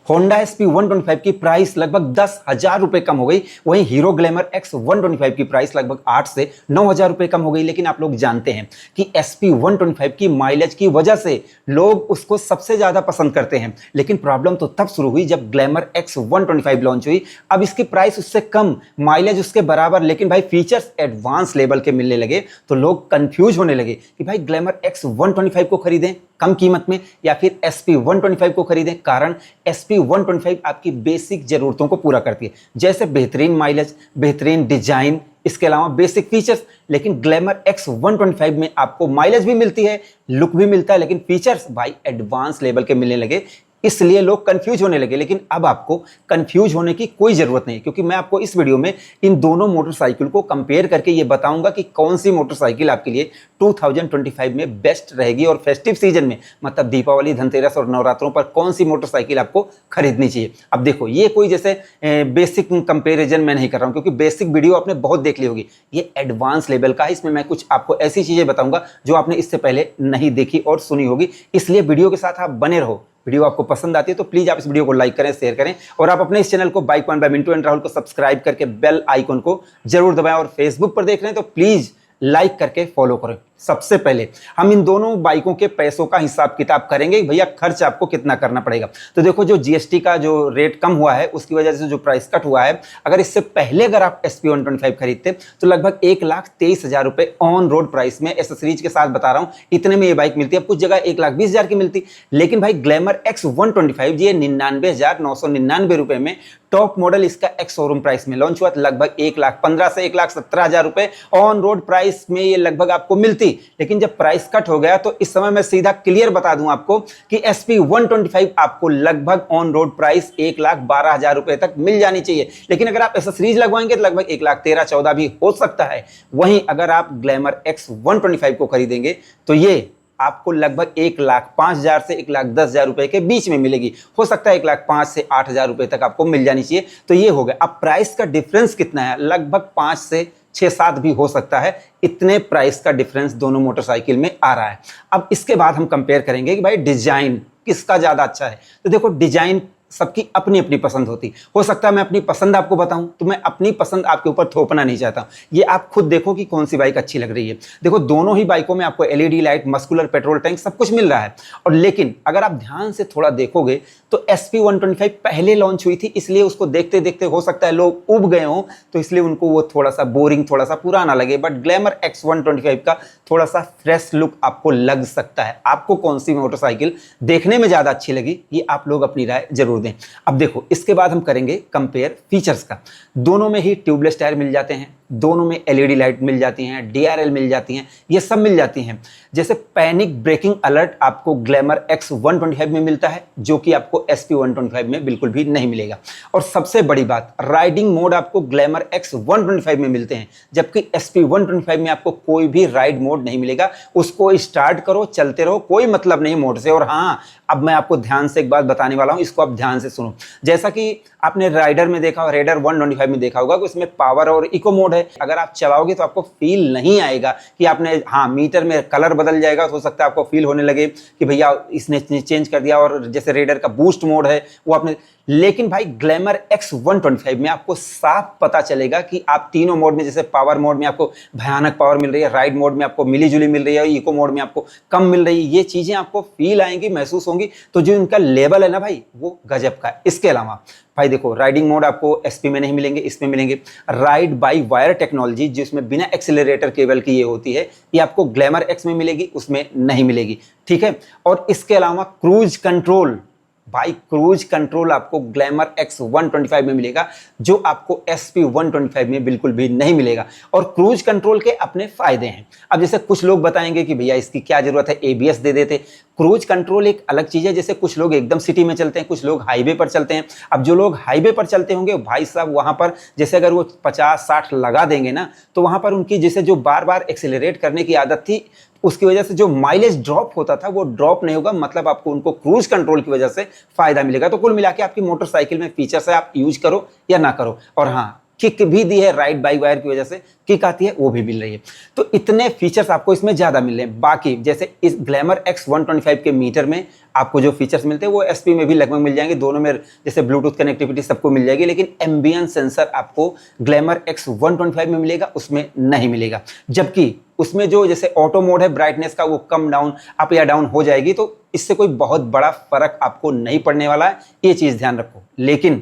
Honda SP 125 की price लगभग 10,000 रुपए कम हो गई। वहीं हीरो ग्लैमर एक्स 125 की प्राइस लगभग 8 से 9,000 रुपए कम हो गई। लेकिन आप लोग जानते हैं कि एसपी 125 की माइलेज की वजह से लोग उसको सबसे ज्यादा पसंद करते हैं। लेकिन प्रॉब्लम तो तब शुरू हुई जब ग्लैमर एक्स 125 लॉन्च हुई। अब इसकी प्राइस उससे कम, माइलेज उसके बराबर, लेकिन भाई फीचर्स एडवांस लेवल के मिलने लगे तो लोग कंफ्यूज होने लगे कि भाई ग्लैमर एक्स 125 को खरीदें कम कीमत में या फिर एसपी 125 को खरीदें। कारण एसपी 125 आपकी बेसिक जरूरतों को पूरा करती है, जैसे बेहतरीन माइलेज, बेहतरीन डिजाइन, इसके अलावा बेसिक फीचर्स। लेकिन ग्लैमर एक्स 125 में आपको माइलेज भी मिलती है, लुक भी मिलता है, लेकिन फीचर्स भाई एडवांस लेवल के मिलने लगे, इसलिए लोग कंफ्यूज होने लगे। लेकिन अब आपको कंफ्यूज होने की कोई जरूरत नहीं, क्योंकि मैं आपको इस वीडियो में इन दोनों मोटरसाइकिल को कंपेयर करके ये बताऊंगा कि कौन सी मोटरसाइकिल आपके लिए 2025 में बेस्ट रहेगी और फेस्टिव सीजन में, मतलब दीपावली, धनतेरस और नवरात्रों पर कौन सी मोटरसाइकिल आपको खरीदनी चाहिए। अब देखो, ये कोई जैसे बेसिक कंपेरिजन मैं नहीं कर रहा हूं, क्योंकि बेसिक वीडियो आपने बहुत देख ली होगी। ये एडवांस लेवल का है, इसमें मैं कुछ आपको ऐसी चीजें बताऊंगा जो आपने इससे पहले नहीं देखी और सुनी होगी। इसलिए वीडियो के साथ आप बने रहो। वीडियो आपको पसंद आती है तो प्लीज आप इस वीडियो को लाइक करें, शेयर करें, और आप अपने इस चैनल को bike point by Mintu and Rahul को सब्सक्राइब करके बेल आइकन को जरूर दबाएं। और फेसबुक पर देख रहे हैं तो प्लीज लाइक करके फॉलो करें। सबसे पहले हम इन दोनों बाइकों के पैसों का हिसाब किताब करेंगे, भैया खर्च आपको कितना करना पड़ेगा। तो देखो, जो जीएसटी का जो रेट कम हुआ है उसकी वजह से जो प्राइस कट हुआ है, अगर इससे पहले अगर आप एसपी 125 खरीदते तो लगभग 1,23,000 रुपए ऑन रोड प्राइस में, एसेसरीज के साथ बता रहा हूं, इतने में ये बाइक मिलती है। कुछ जगह 1,20,000 की मिलती। लेकिन भाई ग्लैमर एक्स 125 ये 99,999 रुपए में टॉप मॉडल इसका एक्स शोरूम प्राइस में लॉन्च हुआ, लगभग 1,15,000 से 1,17,000 रुपए ऑन रोड प्राइस में ये लगभग आपको मिलती। लेकिन जब प्राइस कट हो गया तो इस समय मैं सीधा क्लियर बता दूं आपको कि एसपी 125 आपको लगभग ऑन रोड प्राइस 1,12,000 रुपए तक मिल जानी चाहिए। लेकिन अगर आप एसेसरीज लगवाएंगे तो लगभग 1,13,14,000 भी हो सकता है। वहीं अगर आप ग्लैमर एक्स 125 को खरीदेंगे तो ये आपको लगभग 1,05,000 से 1,10,000 रुपए के बीच में मिलेगी। हो सकता है 1,05,000 से 8,000 रुपए तक आपको मिल जानी चाहिए। तो ये हो गया। अब प्राइस का डिफरेंस कितना है? लगभग 5 से 6-7 भी हो सकता है। इतने प्राइस का डिफरेंस दोनों मोटरसाइकिल में आ रहा है। अब इसके बाद हम कंपेयर करेंगे कि भाई डिजाइन किसका ज्यादा अच्छा है। तो देखो, डिजाइन सबकी अपनी अपनी पसंद होती। हो सकता है मैं अपनी पसंद आपको बताऊं तो मैं अपनी पसंद आपके ऊपर थोपना नहीं चाहता। ये आप खुद देखो कि कौन सी बाइक अच्छी लग रही है। देखो, दोनों ही बाइकों में आपको LED light, muscular petrol tank सब कुछ मिल रहा है। और लेकिन अगर आप ध्यान से थोड़ा देखोगे तो एसपी 125 पहले लॉन्च हुई थी, इसलिए उसको देखते देखते हो सकता है लोग उब गए हों, तो इसलिए उनको वो थोड़ा सा बोरिंग, थोड़ा सा पुराना लगे। बट ग्लैमर एक्स 125 का थोड़ा सा फ्रेश लुक आपको लग सकता है। आपको कौन सी मोटरसाइकिल देखने में ज्यादा अच्छी लगी, ये आप लोग अपनी राय जरूर दें। अब देखो, इसके बाद हम करेंगे कंपेयर फीचर्स का। दोनों में ही ट्यूबलेस टायर मिल जाते हैं, दोनों में एलईडी लाइट मिल जाती हैं, डीआरएल मिल जाती हैं, ये सब मिल जाती हैं। जैसे पैनिक ब्रेकिंग अलर्ट आपको ग्लैमर एक्स 125 में मिलता है, जो कि आपको एसपी 125 में बिल्कुल भी नहीं मिलेगा। और सबसे बड़ी बात, राइडिंग मोड आपको ग्लैमर एक्स 125 में मिलते हैं, जबकि एसपी 125 में आपको कोई भी राइड मोड नहीं मिलेगा। उसको स्टार्ट करो, चलते रहो, कोई मतलब नहीं मोड से। और हाँ, अब मैं आपको ध्यान से एक बात बताने वाला हूं, इसको आप ध्यान से सुनो। जैसा कि आपने राइडर में देखा, रेडर 125 में देखा होगा कि उसमें पावर और इको मोड है। अगर आप चलाओगे तो आपको फील नहीं आएगा कि आपने, हाँ, मीटर में कलर बदल जाएगा, तो हो सकता है आपको फील होने लगे कि भैया इसने चेंज कर दिया। और जैसे रेडर का बूस्ट मोड है वो आपने, लेकिन भाई ग्लैमर एक्स 125 में आपको साफ पता चलेगा कि आप तीनों मोड में, जैसे पावर मोड में आपको भयानक पावर मिल रही है, राइड मोड में आपको मिली जुली मिल रही है, इको मोड में आपको कम मिल रही है। ये चीजें आपको फील आएंगी, महसूस होंगी। तो जो इनका लेवल है ना भाई, वो गजब का है। इसके अलावा भाई देखो, राइडिंग मोड आपको एसपी में नहीं मिलेंगे, इसमें मिलेंगे। राइड बाई वायर टेक्नोलॉजी, जिसमें बिना एक्सीलरेटर केबल की ये होती है, ये आपको ग्लैमर एक्स में मिलेगी, उसमें नहीं मिलेगी। ठीक है। और इसके अलावा क्रूज कंट्रोल, भाई क्रूज कंट्रोल आपको ग्लैमर एक्स 125 में मिलेगा, जो आपको एसपी 125 में बिल्कुल भी नहीं मिलेगा। और क्रूज कंट्रोल के अपने फायदे हैं। अब जैसे कुछ लोग बताएंगे कि भैया इसकी क्या जरूरत है, एबीएस दे देते। क्रूज कंट्रोल एक अलग चीज है। जैसे कुछ लोग एकदम सिटी में चलते हैं, कुछ लोग हाईवे पर चलते हैं। अब जो लोग हाईवे पर चलते होंगे, भाई साहब, वहां पर जैसे अगर वो 50-60 लगा देंगे ना, तो वहां पर उनकी जैसे जो बार बार एक्सेलरेट करने की आदत थी, उसकी वजह से जो माइलेज ड्रॉप होता था वो ड्रॉप नहीं होगा। मतलब आपको उनको क्रूज कंट्रोल की वजह से फायदा मिलेगा। तो कुल मिला के आपकी मोटरसाइकिल में फीचर्स है, आप यूज करो या ना करो। और हाँ, किक भी दी है, राइट बाई वायर की वजह से किक आती है, वो भी मिल रही है। तो इतने फीचर्स आपको इसमें ज़्यादा मिल रहे हैं। बाकी जैसे इस ग्लैमर X125 के मीटर में आपको जो फीचर्स मिलते हैं वो SP में भी लगभग मिल जाएंगे, दोनों में जैसे ब्लूटूथ कनेक्टिविटी सबको मिल जाएगी, लेकिन एम्बियंस सेंसर आपको ग्लैमर X125 में मिलेगा, उसमें नहीं मिलेगा। जबकि उसमें जो जैसे ऑटो मोड है, ब्राइटनेस का वो कम डाउन अप या डाउन हो जाएगी, तो इससे कोई बहुत बड़ा फर्क आपको नहीं पड़ने वाला है, ये चीज़ ध्यान रखो। लेकिन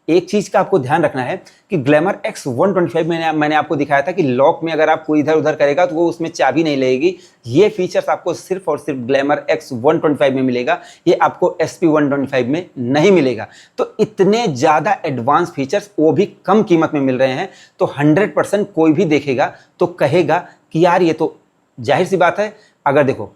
एक चीज का आपको ध्यान रखना है कि ग्लैमर X125 में मैंने आपको दिखाया था कि लॉक में अगर आप कोई इधर उधर करेगा तो वो उसमें चाबी नहीं लगेगी। ये फीचर्स आपको सिर्फ और सिर्फ ग्लैमर X125 में मिलेगा, ये आपको SP125 में नहीं मिलेगा। तो इतने ज़्यादा एडवांस फीचर्स वो भी कम कीमत में मिल रहे हैं, तो 100% कोई भी देखेगा तो कहेगा कि यार ये तो जाहिर सी बात है। अगर देखो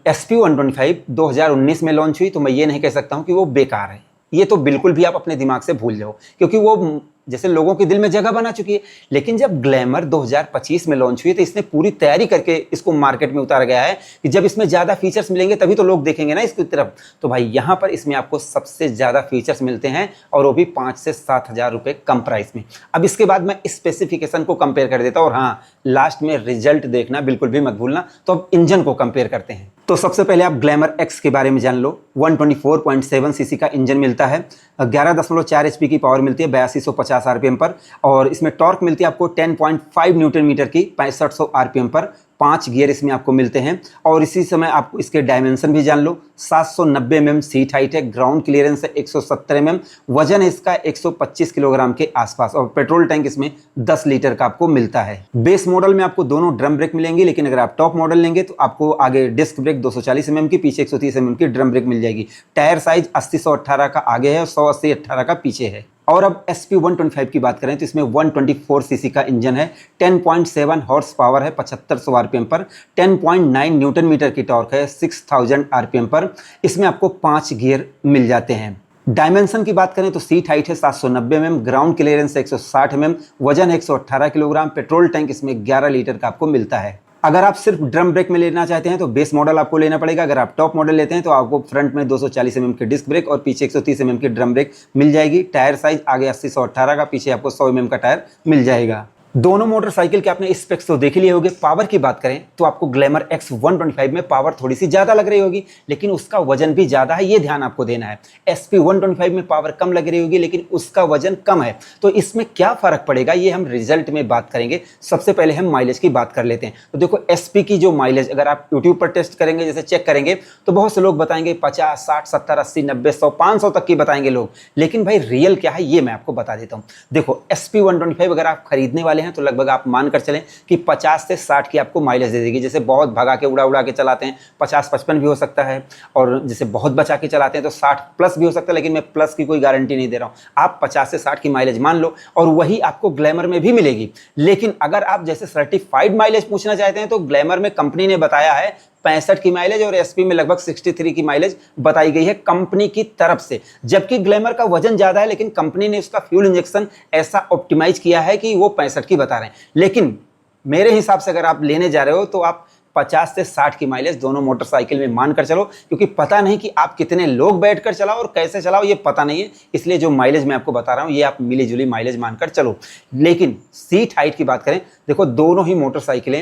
SP125 2019 में लॉन्च हुई तो मैं ये नहीं कह सकता हूँ कि वो बेकार है, ये तो बिल्कुल भी आप अपने दिमाग से भूल जाओ, क्योंकि वो जैसे लोगों के दिल में जगह बना चुकी है। लेकिन जब ग्लैमर 2025 में लॉन्च हुई तो इसने पूरी तैयारी करके इसको मार्केट में उतारा गया है कि जब इसमें ज़्यादा फीचर्स मिलेंगे तभी तो लोग देखेंगे ना इसकी तरफ। तो भाई यहाँ पर इसमें आपको सबसे ज़्यादा फीचर्स मिलते हैं, और वो भी 5 से 7 हज़ार रुपये कम प्राइस में। अब इसके बाद मैं स्पेसिफिकेशन को कंपेयर कर देता हूँ, और हाँ लास्ट में रिजल्ट देखना बिल्कुल भी मत भूलना। तो अब इंजन को कंपेयर करते हैं। तो सबसे पहले आप ग्लैमर X के बारे में जान लो। 124.7 सीसी का इंजन मिलता है, 11.4 HP की पावर मिलती है 8250 RPM पर, और इसमें टॉर्क मिलती है आपको 10.5 न्यूटन मीटर की 6500 RPM पर। 5 गियर इसमें आपको मिलते हैं, और इसी समय आपको इसके डायमेंशन भी जान लो। 790 mm सीट हाइट है, ग्राउंड क्लियरेंस है 170 mm, वजन है इसका 125 किलोग्राम के आसपास, और पेट्रोल टैंक इसमें 10 लीटर का आपको मिलता है। बेस मॉडल में आपको दोनों ड्रम ब्रेक मिलेंगी, लेकिन अगर आप टॉप मॉडल लेंगे तो आपको आगे डिस्क ब्रेक 240 mm की, पीछे 130 mm की ड्रम ब्रेक मिल जाएगी। टायर साइज 80/118 का आगे है और 180/18 का पीछे है। और अब SP125 की बात करें तो इसमें 124 सीसी का इंजन है, 10.7 हॉर्स पावर है 7500 RPM पर, 10.9 न्यूटन मीटर की टॉर्क है 6000 RPM पर। इसमें आपको 5 गियर मिल जाते हैं। डायमेंशन की बात करें तो सीट हाइट है 790 mm, ग्राउंड क्लियरेंस 160 mm, वजन 118 किलोग्राम, पेट्रोल टैंक इसमें 11 लीटर का आपको मिलता है। अगर आप सिर्फ ड्रम ब्रेक में लेना चाहते हैं तो बेस मॉडल आपको लेना पड़ेगा। अगर आप टॉप मॉडल लेते हैं तो आपको फ्रंट में 240 mm की डिस्क ब्रेक और पीछे 130 mm की ड्रम ब्रेक मिल जाएगी। टायर साइज आगे 80/118 का, पीछे आपको 100 mm का टायर मिल जाएगा। दोनों मोटरसाइकिल के आपने स्पेक्स तो देख लिए होंगे। पावर की बात करें तो आपको ग्लैमर X125 में पावर थोड़ी सी ज़्यादा लग रही होगी, लेकिन उसका वजन भी ज़्यादा है, ये ध्यान आपको देना है। SP125 में पावर कम लग रही होगी, लेकिन उसका वजन कम है। तो इसमें क्या फ़र्क पड़ेगा ये हम रिजल्ट में बात करेंगे। सबसे पहले हम माइलेज की बात कर लेते हैं। तो देखो SP की जो माइलेज अगर आप यूट्यूब पर टेस्ट करेंगे, जैसे चेक करेंगे, तो बहुत से लोग बताएंगे 50, 60, 70, 80, 90, 100, 500 तक की बताएंगे लोग। लेकिन भाई रियल क्या है ये मैं आपको बता देता हूँ। देखो SP125 अगर आप खरीदने वाले हैं तो लगभग आप मान कर चलें कि 50 से 60 की आपको माइलेज दे देगी। जैसे बहुत भगा के उड़ा के चलाते हैं 50-55 भी हो सकता है, और जैसे बहुत बचा के चलाते हैं तो 60 प्लस भी हो सकता है, लेकिन मैं प्लस की कोई गारंटी नहीं दे रहा हूँ। आप 50 से 60 की माइलेज मान लो, और वही आपको ग्लैमर में भी मिलेगी। लेकिन अगर आप जैसे सर्टिफाइड माइलेज पूछना चाहते हैं तो ग्लैमर में कंपनी ने बताया है 65 की माइलेज, और SP में लगभग 63 की माइलेज बताई गई है कंपनी की तरफ से। जबकि ग्लैमर का वजन ज़्यादा है, लेकिन कंपनी ने उसका फ्यूल इंजेक्शन ऐसा ऑप्टिमाइज किया है कि वो 65 की बता रहे हैं। लेकिन मेरे हिसाब से अगर आप लेने जा रहे हो तो आप 50 से 60 की माइलेज दोनों मोटरसाइकिल में मान कर चलो, क्योंकि पता नहीं कि आप कितने लोग बैठकर चलाओ और कैसे चलाओ ये पता नहीं है। इसलिए जो माइलेज मैं आपको बता रहा हूँ ये आप मिली जुली माइलेज मानकर चलो। लेकिन सीट हाइट की बात करें, देखो दोनों ही मोटरसाइकिलें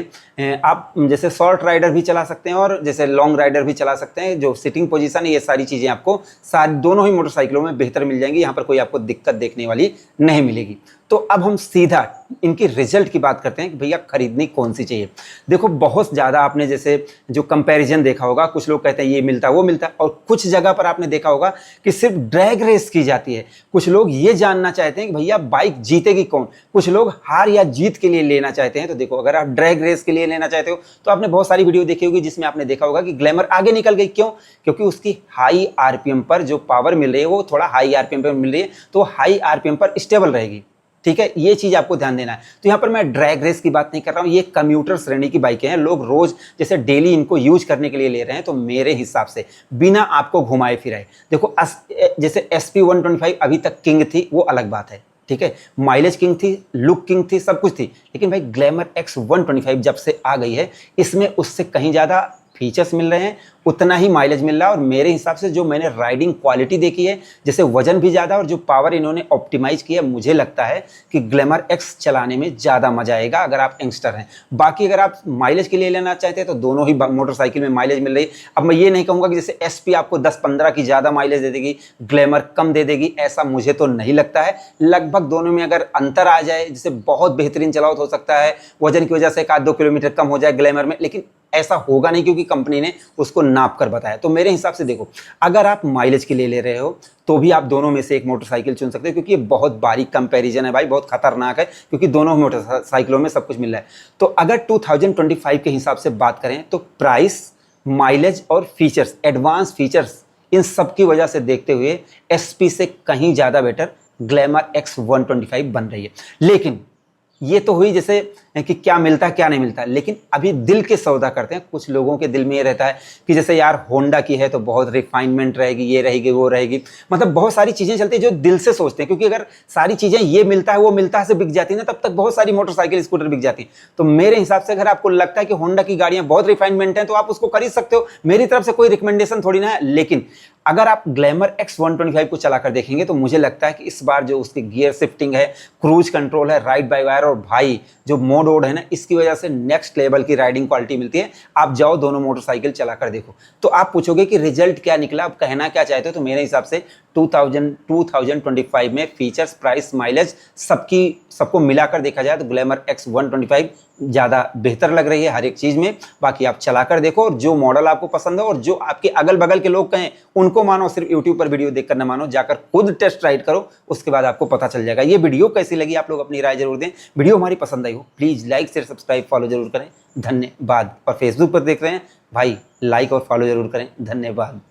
आप जैसे शॉर्ट राइडर भी चला सकते हैं और जैसे लॉन्ग राइडर भी चला सकते हैं। जो सिटिंग पोजीशन है ये सारी चीज़ें आपको दोनों ही मोटरसाइकिलों में बेहतर मिल जाएंगी। यहाँ पर कोई आपको दिक्कत देखने वाली नहीं मिलेगी। तो अब हम सीधा इनकी रिजल्ट की बात करते हैं कि भैया खरीदनी कौन सी चाहिए। देखो बहुत ज़्यादा आपने जैसे जो कंपैरिजन देखा होगा, कुछ लोग कहते हैं ये मिलता है वो मिलता है, और कुछ जगह पर आपने देखा होगा कि सिर्फ ड्रैग रेस की जाती है। कुछ लोग ये जानना चाहते हैं कि भैया बाइक जीतेगी कौन, कुछ लोग हार या जीत के लिए लेना चाहते हैं। तो देखो अगर आप ड्रैग रेस के लिए लेना चाहते हो तो आपने बहुत सारी वीडियो देखी होगी जिसमें आपने देखा होगा कि ग्लैमर आगे निकल गई। क्यों? क्योंकि उसकी हाई RPM पर जो पावर मिल रही है वो थोड़ा हाई RPM पर मिल रही है, तो हाई RPM पर स्टेबल रहेगी। ठीक है, ये चीज़ आपको ध्यान देना है। तो यहाँ पर मैं ड्रैग रेस की बात नहीं कर रहा हूँ, ये कम्यूटर श्रेणी की बाइकें हैं। लोग रोज जैसे डेली इनको यूज करने के लिए ले रहे हैं, तो मेरे हिसाब से बिना आपको घुमाए फिराए, देखो जैसे SP125 अभी तक किंग थी, वो अलग बात है। ठीक है, माइलेज किंग थी, लुक किंग थी, सब कुछ थी। लेकिन भाई ग्लैमर X125 जब से आ गई है, इसमें उससे कहीं ज़्यादा फीचर्स मिल रहे हैं, उतना ही माइलेज मिल रहा है। और मेरे हिसाब से जो मैंने राइडिंग क्वालिटी देखी है, जैसे वजन भी ज़्यादा और जो पावर इन्होंने ऑप्टिमाइज किया, मुझे लगता है कि ग्लैमर एक्स चलाने में ज़्यादा मजा आएगा अगर आप यंगस्टर हैं। बाकी अगर आप माइलेज के लिए लेना चाहते हैं तो दोनों ही मोटरसाइकिल में माइलेज मिल रही है। अब मैं ये नहीं कहूँगा कि जैसे एसपी आपको 10-15 की ज़्यादा माइलेज दे देगी, ग्लैमर कम दे देगी, ऐसा मुझे तो नहीं लगता है। लगभग दोनों में अगर अंतर आ जाए, जैसे बहुत बेहतरीन चलाओ तो हो सकता है वजन की वजह से 1-2 किलोमीटर कम हो जाए ग्लैमर में, लेकिन ऐसा होगा नहीं क्योंकि कंपनी ने उसको नाप कर बताया। तो मेरे हिसाब से देखो, अगर आप माइलेज के लिए ले रहे हो तो भी आप दोनों में से एक मोटरसाइकिल चुन सकते हो, क्योंकि ये बहुत बारीक कंपैरिजन है भाई, बहुत खतरनाक है, क्योंकि दोनों मोटरसाइकिलों में सब कुछ मिल रहा है। तो अगर 2025 के हिसाब से बात करें तो प्राइस, माइलेज और फीचर्स, एडवांस फीचर्स, इन सब की वजह से देखते हुए एसपी से कहीं ज़्यादा बेटर ग्लैमर एक्स 125 बन रही है। लेकिन ये तो हुई जैसे कि क्या मिलता है क्या नहीं मिलता है, लेकिन अभी दिल के सौदा करते हैं। कुछ लोगों के दिल में ये रहता है कि जैसे यार होंडा की है तो बहुत रिफाइनमेंट रहेगी, ये रहेगी वो रहेगी, मतलब बहुत सारी चीज़ें चलती है जो दिल से सोचते हैं, क्योंकि अगर सारी चीज़ें ये मिलता है वो मिलता है से बिक जाती है ना, तब तक बहुत सारी मोटरसाइकिल स्कूटर बिक जाती है। तो मेरे हिसाब से अगर आपको लगता है कि होंडा की गाड़ियाँ बहुत रिफाइनमेंट हैं तो आप उसको खरीद सकते हो, मेरी तरफ से कोई रिकमेंडेशन थोड़ी ना है। लेकिन अगर आप ग्लैमर एक्स 125 को चलाकर देखेंगे तो मुझे लगता है कि इस बार जो उसकी गियर शिफ्टिंग है, क्रूज कंट्रोल है, राइड बाय वायर और भाई जो मोड ओड है ना, इसकी वजह से नेक्स्ट लेवल की राइडिंग क्वालिटी मिलती है। आप जाओ दोनों मोटरसाइकिल चलाकर देखो। तो आप पूछोगे कि रिजल्ट क्या निकला, आप कहना क्या चाहते हो, तो मेरे हिसाब से 2025 में फीचर्स, प्राइस, माइलेज सबको मिलाकर देखा जाए तो ग्लैमर एक्स 125 ज़्यादा बेहतर लग रही है हर एक चीज़ में। बाकी आप चलाकर देखो और जो मॉडल आपको पसंद हो और जो आपके अगल बगल के लोग कहें उनको मानो, सिर्फ यूट्यूब पर वीडियो देखकर न मानो, जाकर खुद टेस्ट राइड करो, उसके बाद आपको पता चल जाएगा। ये वीडियो कैसी लगी आप लोग अपनी राय जरूर दें। वीडियो हमारी पसंद आई हो please like share subscribe follow जरूर करें, धन्यवाद। और फेसबुक पर देख रहे हैं भाई, लाइक और फॉलो जरूर करें, धन्यवाद।